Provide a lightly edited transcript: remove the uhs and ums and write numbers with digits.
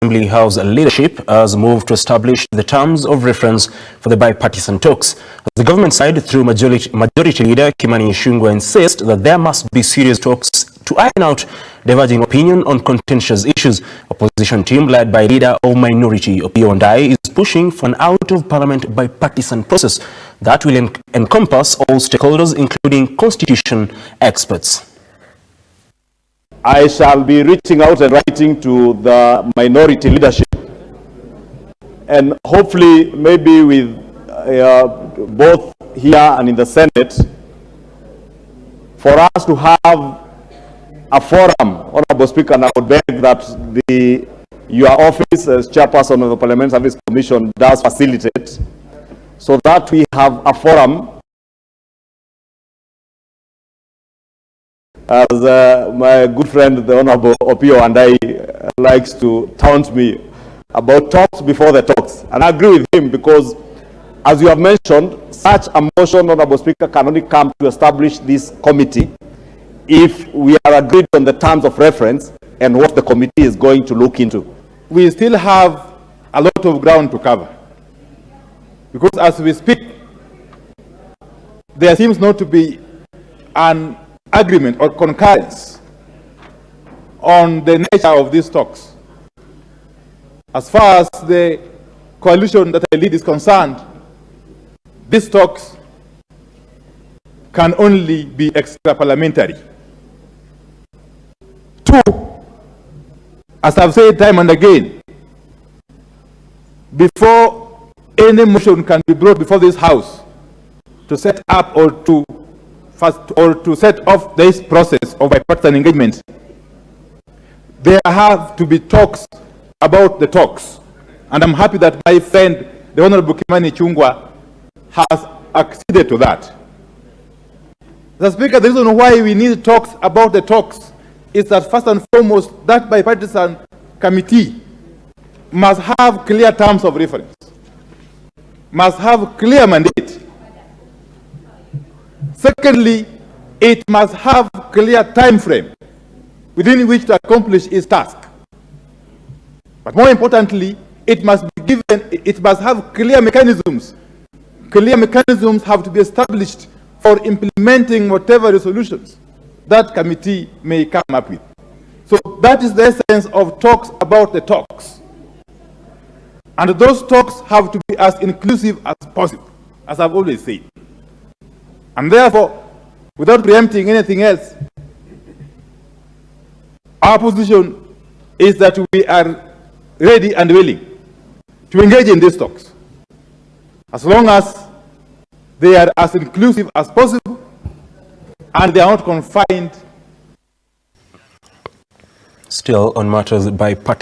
Assembly House leadership has moved to establish the terms of reference for the bipartisan talks. The government side, through Majority Leader Kimani Ichungwa, insists that there must be serious talks to iron out diverging opinion on contentious issues. Opposition team led by Leader of Minority Opiyo Wandayi is pushing for an out-of-parliament bipartisan process that will encompass all stakeholders, including constitution experts. I shall be reaching out and writing to the minority leadership, and hopefully maybe with both here and in the Senate, for us to have a forum. Honorable Speaker, and I would beg that your office as chairperson of the Parliament Service Commission does facilitate, so that we have a forum. As my good friend, the Honorable Opiyo Wandayi, likes to taunt me about talks before the talks. And I agree with him, because, as you have mentioned, such a motion, Honorable Speaker, can only come to establish this committee if we are agreed on the terms of reference and what the committee is going to look into. We still have a lot of ground to cover, because as we speak, there seems not to be an agreement or concurrence on the nature of these talks. As far as the coalition that I lead is concerned, these talks can only be extra-parliamentary. Two, as I've said time and again, before any motion can be brought before this House to set up or to set off this process of bipartisan engagement, there have to be talks about the talks. And I'm happy that my friend, the Honorable Kimani Ichungwa, has acceded to that. Mr. Speaker, the reason why we need talks about the talks is that, first and foremost, that bipartisan committee must have clear terms of reference, must have clear mandate. Secondly, it must have clear time frame within which to accomplish its task. But more importantly, it must have clear mechanisms. Clear mechanisms have to be established for implementing whatever resolutions that committee may come up with. So that is the essence of talks about the talks. And those talks have to be as inclusive as possible, as I've always said. And therefore, without preempting anything else, our position is that we are ready and willing to engage in these talks, as long as they are as inclusive as possible and they are not confined. Still on matters by party.